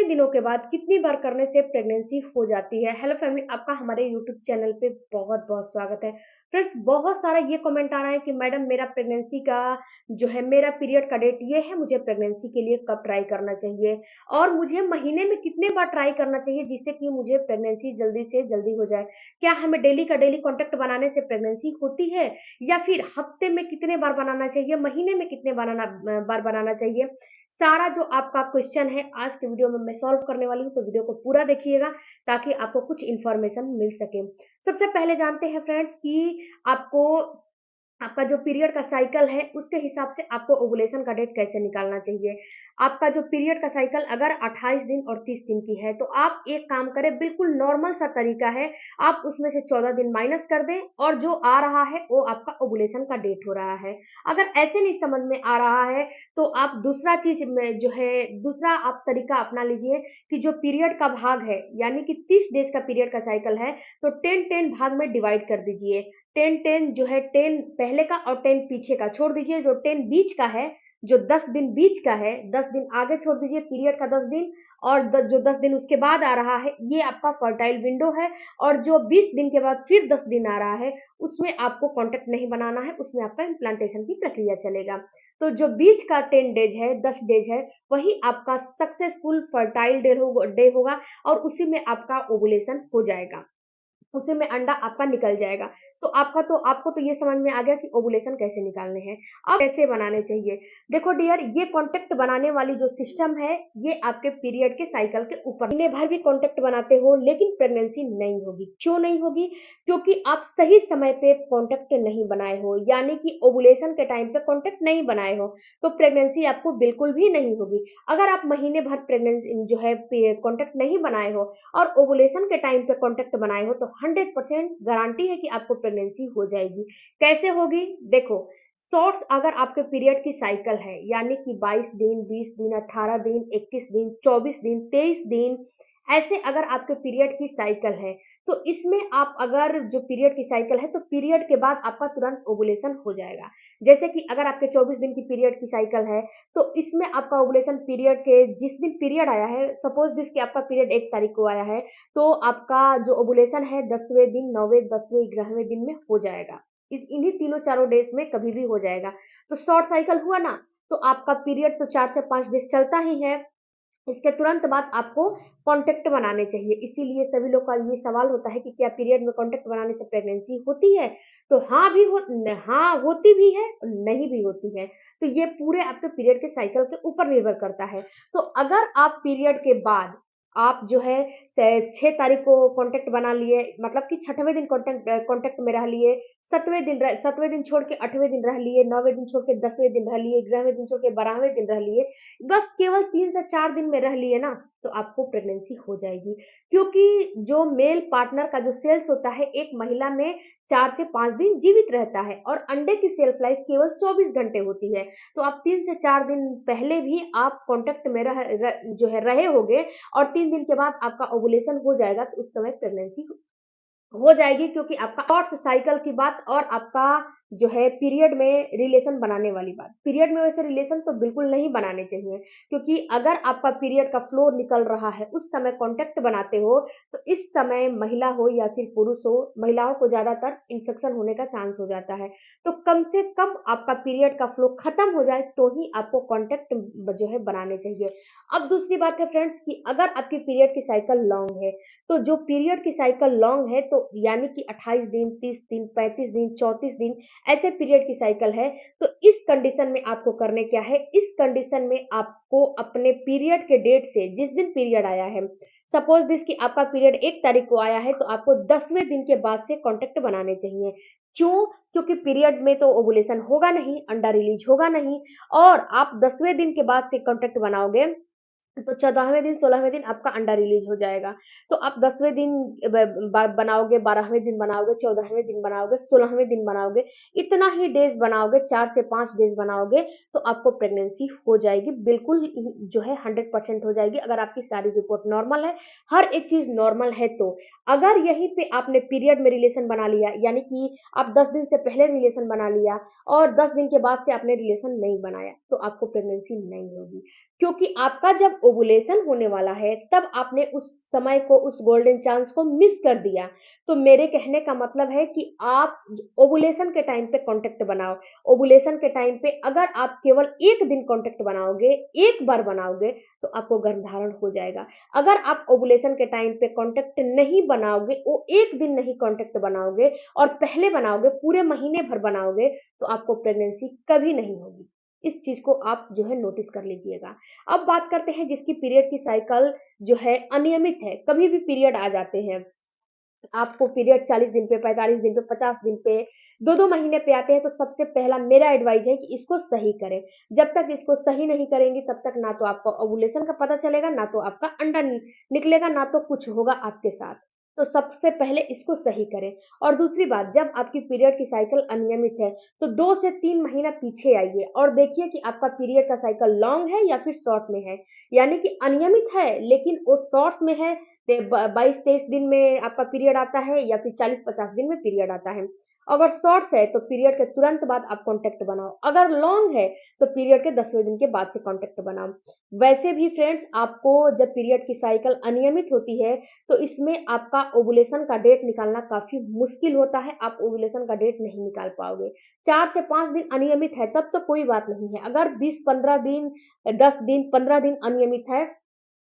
दिनों के बाद कितनी बार करने से प्रेगनेंसी हो जाती है। हेलो फैमिली, आपका हमारे यूट्यूब चैनल पे बहुत बहुत स्वागत है। फ्रेंड्स, बहुत सारा ये कमेंट आ रहा है कि मैडम मेरा प्रेगनेंसी का जो है मेरा पीरियड का डेट ये है, मुझे प्रेगनेंसी के लिए कब ट्राई करना चाहिए और मुझे महीने में कितने बार ट्राई करना चाहिए जिससे कि मुझे प्रेगनेंसी जल्दी से जल्दी हो जाए। क्या हमें डेली का डेली कॉन्टेक्ट बनाने से प्रेगनेंसी होती है या फिर हफ्ते में कितने बार बनाना चाहिए, महीने में कितने बार बनाना चाहिए। सारा जो आपका क्वेश्चन है आज के वीडियो में मैं सॉल्व करने वाली हूँ, तो वीडियो को पूरा देखिएगा ताकि आपको कुछ इन्फॉर्मेशन मिल सके। सबसे पहले जानते हैं फ्रेंड्स कि आपको आपका जो पीरियड का साइकिल है उसके हिसाब से आपको ओवुलेशन का डेट कैसे निकालना चाहिए। आपका जो पीरियड का साइकिल अगर 28 दिन और 30 दिन की है तो आप एक काम करें, बिल्कुल नॉर्मल सा तरीका है, आप उसमें से 14 दिन माइनस कर दें और जो आ रहा है वो आपका ओवुलेशन का डेट हो रहा है। अगर ऐसे नहीं समझ में आ रहा है तो आप दूसरा चीज में जो है दूसरा आप तरीका अपना लीजिए कि जो पीरियड का भाग है यानी कि 30 डेज का पीरियड का साइकिल है तो 10-10 भाग में डिवाइड कर दीजिए। 10-10 जो है 10 पहले का और 10 पीछे का छोड़ दीजिए। जो 10 बीच का है, जो 10 दिन बीच का है, 10 दिन आगे छोड़ दीजिए पीरियड का 10 दिन और जो 10 दिन उसके बाद आ रहा है ये आपका फर्टाइल विंडो है। और जो 20 दिन के बाद फिर 10 दिन आ रहा है उसमें आपको कॉन्टेक्ट नहीं बनाना है, उसमें आपका इम्प्लांटेशन की प्रक्रिया चलेगा। तो जो बीच का 10 डेज है, 10 डेज है, वही आपका सक्सेसफुल फर्टाइल डे होगा और उसी में आपका ओवुलेशन हो जाएगा, उसी में अंडा आपका निकल जाएगा। तो आपको तो ये समझ में आ गया कि ओवुलेशन कैसे निकालने हैं। अब कैसे बनाने चाहिए। देखो डियर, ये कॉन्टेक्ट बनाने वाली जो सिस्टम है ये आपके पीरियड के साइकिल के ऊपर, महीने भर भी कॉन्टेक्ट बनाते हो लेकिन प्रेगनेंसी नहीं होगी। क्यों नहीं होगी? क्योंकि आप सही समय पे कॉन्टेक्ट नहीं बनाए हो, यानी कि ओवुलेशन के टाइम पे कॉन्टेक्ट नहीं बनाए हो तो प्रेगनेंसी आपको बिल्कुल भी नहीं होगी। अगर आप महीने भर प्रेगनेंसी जो है कॉन्टेक्ट नहीं बनाए हो और ओवुलेशन के टाइम पे कॉन्टेक्ट बनाए हो तो 100% गारंटी है कि आपको प्रेगनेंसी हो जाएगी। कैसे होगी? देखो, शॉर्ट्स अगर आपके पीरियड की साइकिल है यानी कि 22 दिन, 20 दिन, 18 दिन, 21 दिन, 24 दिन, 23 दिन, ऐसे अगर आपके पीरियड की साइकिल है तो इसमें आप अगर जो पीरियड की साइकिल है तो पीरियड के बाद आपका तुरंत ओवुलेशन हो जाएगा। जैसे कि अगर आपके 24 दिन की पीरियड की साइकिल है तो इसमें आपका ओवुलेशन पीरियड के जिस दिन पीरियड आया है, सपोज दिस कि आपका पीरियड 1 तारीख को आया है तो आपका जो ओवुलेशन है 10वें दिन, 9वें, 10वें, 11वें दिन में हो जाएगा। इन्हीं तीनों चारों डेज में कभी भी हो जाएगा। तो शॉर्ट साइकिल हुआ ना, तो आपका पीरियड तो 4 से 5 डेज चलता ही है। इसके तुरंत बाद आपको कॉन्टेक्ट बनाने चाहिए। इसीलिए सभी लोग का ये सवाल होता है कि क्या पीरियड में कॉन्टेक्ट बनाने से प्रेगनेंसी होती है? तो हाँ, होती भी है और नहीं भी होती है। तो ये पूरे आपके पीरियड के साइकिल के ऊपर निर्भर करता है। तो अगर आप पीरियड के बाद आप जो है 6 तारीख को कॉन्टेक्ट बना लिए, मतलब कि छठवें दिन कॉन्टेक्ट में रह लिए, 7वें दिन छोड़ के 8वें दिन रह लिए, 9वें दिन छोड़ के 10वें दिन रह लिए, 11वें दिन छोड़ के 12वें दिन रह लिए, बस केवल 3 से 4 दिन में रह लिए ना तो आपको प्रेगनेंसी हो जाएगी। क्योंकि जो मेल पार्टनर का जो सेल्स होता है एक महिला में 4 से 5 दिन जीवित रहता है और अंडे की शेल्फ लाइफ केवल 24 घंटे होती है। तो आप 3 से 4 दिन पहले भी आप कॉन्टेक्ट में जो है रहे होगे और 3 दिन के बाद आपका ओवुलेशन हो जाएगा तो उस समय प्रेगनेंसी हो जाएगी। क्योंकि आपका थॉट्स साइकिल की बात और आपका जो है पीरियड में रिलेशन बनाने वाली बात, पीरियड में वैसे रिलेशन तो बिल्कुल नहीं बनाने चाहिए। क्योंकि अगर आपका पीरियड का फ्लो निकल रहा है उस समय कांटेक्ट बनाते हो तो इस समय महिला हो या फिर पुरुष हो, महिलाओं को ज्यादातर इन्फेक्शन होने का चांस हो जाता है। तो कम से कम आपका पीरियड का फ्लो खत्म हो जाए तो ही आपको कांटेक्ट जो है बनाने चाहिए। अब दूसरी बात है फ्रेंड्स कि अगर आपकी पीरियड की साइकिल लॉन्ग है तो जो पीरियड की साइकिल लॉन्ग है तो यानी कि 28 दिन, 30 दिन, 35 दिन, 34 दिन, ऐसे पीरियड की साइकिल है तो इस कंडीशन में आपको करने क्या है, इस कंडीशन में आपको अपने पीरियड के डेट से जिस दिन पीरियड आया है, सपोज दिस कि आपका पीरियड 1 तारीख को आया है तो आपको 10वें दिन के बाद से कॉन्टेक्ट बनाने चाहिए। क्यों? क्योंकि पीरियड में तो ओवुलेशन होगा नहीं, अंडा रिलीज होगा नहीं और आप 10वें दिन के बाद से कॉन्टेक्ट बनाओगे तो 14वें दिन, 16वें दिन आपका अंडा रिलीज हो जाएगा। तो आप 10वें दिन बनाओगे, 12वें दिन बनाओगे, 14वें दिन बनाओगे, 16वें दिन बनाओगे, इतना ही डेज बनाओगे, 4 से 5 डेज बनाओगे तो आपको प्रेगनेंसी हो जाएगी। बिल्कुल जो है 100% हो जाएगी अगर आपकी सारी रिपोर्ट नॉर्मल है, हर एक चीज नॉर्मल है। तो अगर यहीं पे आपने पीरियड में रिलेशन बना लिया यानी कि आप 10 दिन से पहले रिलेशन बना लिया और 10 दिन के बाद से आपने रिलेशन नहीं बनाया तो आपको प्रेगनेंसी नहीं होगी। क्योंकि आपका जब ओवुलेशन होने वाला है तब आपने उस समय को, उस गोल्डन चांस को मिस कर दिया। तो मेरे कहने का मतलब है कि आप ओवुलेशन के टाइम पे कांटेक्ट बनाओ। ओवुलेशन के टाइम पे अगर आप केवल एक दिन कांटेक्ट बनाओगे, एक बार बनाओगे, तो आपको गर्भधारण हो जाएगा। अगर आप ओवुलेशन के टाइम पे कांटेक्ट नहीं बनाओगे, वो एक दिन नहीं कांटेक्ट बनाओगे और पहले बनाओगे, पूरे महीने भर बनाओगे, तो आपको प्रेगनेंसी कभी नहीं होगी। इस चीज को आप जो है नोटिस कर लीजिएगा। अब बात करते हैं जिसकी पीरियड की साइकिल जो है अनियमित है, कभी भी पीरियड आ जाते हैं, आपको पीरियड 40 दिन पे, 45 दिन पे, 50 दिन पे, 2-2 महीने पे आते हैं, तो सबसे पहला मेरा एडवाइस है कि इसको सही करें। जब तक इसको सही नहीं करेंगी तब तक ना तो आपको ओवुलेशन का पता चलेगा, ना तो आपका अंडा निकलेगा, ना तो कुछ होगा आपके साथ। तो सबसे पहले इसको सही करें। और दूसरी बात, जब आपकी पीरियड की साइकिल अनियमित है, तो 2 से 3 महीना पीछे आइए और देखिए कि आपका पीरियड का साइकिल लॉन्ग है या फिर शॉर्ट में है। यानी कि अनियमित है लेकिन वो शॉर्ट्स में है, 22-23 दिन में आपका पीरियड आता है या फिर 40-50 दिन में पीरियड आता है। अगर शॉर्ट्स है तो पीरियड के तुरंत बाद आप कांटेक्ट बनाओ, अगर लॉन्ग है तो पीरियड के 10वें दिन के बाद से कांटेक्ट बनाओ। वैसे भी फ्रेंड्स, आपको जब पीरियड की साइकिल अनियमित होती है तो इसमें आपका ओवुलेशन का डेट निकालना काफी मुश्किल होता है, आप ओवुलेशन का डेट नहीं निकाल पाओगे। 4 से 5 दिन अनियमित है तब तो कोई बात नहीं है, अगर 20-15 दिन, 10 दिन, 15 दिन अनियमित है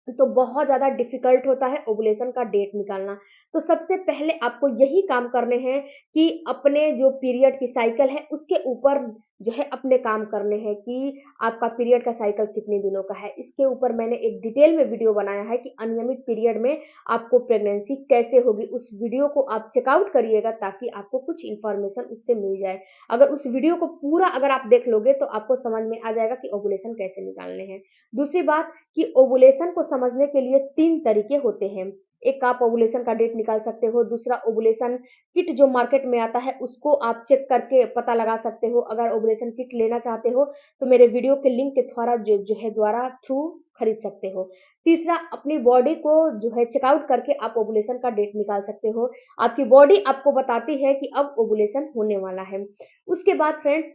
तो बहुत ज़्यादा डिफ़िकल्ट होता है ओवुलेशन का डेट निकालना। तो सबसे पहले आपको यही काम करने हैं कि अपने जो पीरियड की साइकिल है उसके ऊपर जो है अपने काम करने हैं कि आपका पीरियड का साइकिल कितने दिनों का है। इसके ऊपर मैंने एक डिटेल में वीडियो बनाया है कि अनियमित पीरियड में आपको प्रेगनेंसी कैसे होगी। उस वीडियो को आप चेकआउट करिएगा ताकि आपको कुछ इन्फॉर्मेशन उससे मिल जाए। अगर उस वीडियो को पूरा अगर आप देख लोगे तो आपको समझ में आ जाएगा कि ओवुलेशन कैसे निकालने हैं। दूसरी बात कि ओवुलेशन को समझने के लिए 3 तरीके होते हैं। एक आप ओवुलेशन का डेट निकाल सकते हो, दूसरा ओवुलेशन किट जो मार्केट में आता है उसको आप चेक करके पता लगा सकते हो। अगर ओवुलेशन किट लेना चाहते हो तो मेरे वीडियो के लिंक के द्वारा जो है द्वारा थ्रू खरीद सकते हो। तीसरा, अपनी बॉडी को जो है चेकआउट करके आप ओवुलेशन का डेट निकाल सकते हो। आपकी बॉडी आपको बताती है कि अब ओवुलेशन होने वाला है। उसके बाद फ्रेंड्स,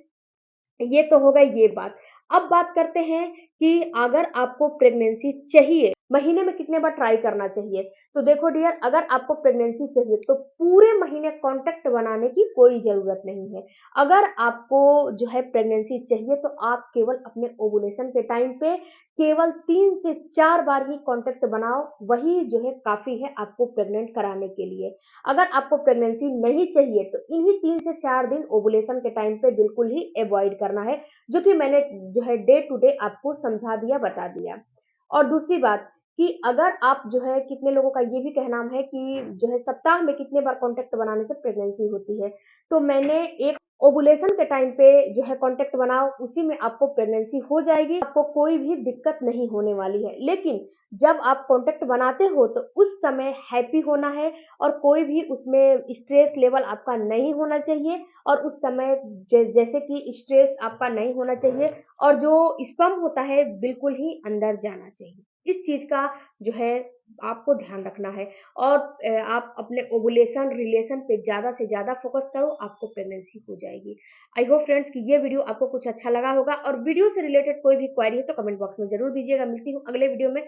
ये तो हो गई ये बात। अब बात करते हैं कि अगर आपको प्रेगनेंसी चाहिए, महीने में कितने बार ट्राई करना चाहिए? तो देखो डियर, अगर आपको प्रेगनेंसी चाहिए तो पूरे महीने कॉन्टैक्ट बनाने की कोई ज़रूरत नहीं है। अगर आपको जो है प्रेगनेंसी चाहिए तो आप केवल अपने ओवुलेशन के टाइम पे केवल 3 से 4 बार ही कॉन्टैक्ट बनाओ, वही जो है काफ़ी है आपको प्रेग्नेंट कराने के लिए। अगर आपको प्रेगनेंसी नहीं चाहिए तो इन्हीं 3 से 4 दिन ओवुलेशन के टाइम पे बिल्कुल ही अवॉइड करना है, जो कि मैंने जो है डे टू डे आपको समझा दिया, बता दिया। और दूसरी बात कि अगर आप जो है, कितने लोगों का ये भी कहना है कि जो है सप्ताह में कितने बार कॉन्टैक्ट बनाने से प्रेगनेंसी होती है। तो मैंने एक ओवुलेशन के टाइम पे जो है कॉन्टैक्ट बनाओ, उसी में आपको प्रेगनेंसी हो जाएगी, आपको कोई भी दिक्कत नहीं होने वाली है। लेकिन जब आप कॉन्टैक्ट बनाते हो तो उस समय हैप्पी होना है और कोई भी उसमें स्ट्रेस लेवल आपका नहीं होना चाहिए, और उस समय जैसे कि स्ट्रेस आपका नहीं होना चाहिए और जो स्पर्म होता है बिल्कुल ही अंदर जाना चाहिए। इस चीज़ का जो है आपको ध्यान रखना है। और आप अपने ओवुलेशन रिलेशन पे ज़्यादा से ज़्यादा फोकस करो, आपको प्रेगनेंसी हो जाएगी। आई होप फ्रेंड्स कि ये वीडियो आपको कुछ अच्छा लगा होगा, और वीडियो से रिलेटेड कोई भी क्वेरी है तो कमेंट बॉक्स में ज़रूर दीजिएगा। मिलती हूँ अगले वीडियो में।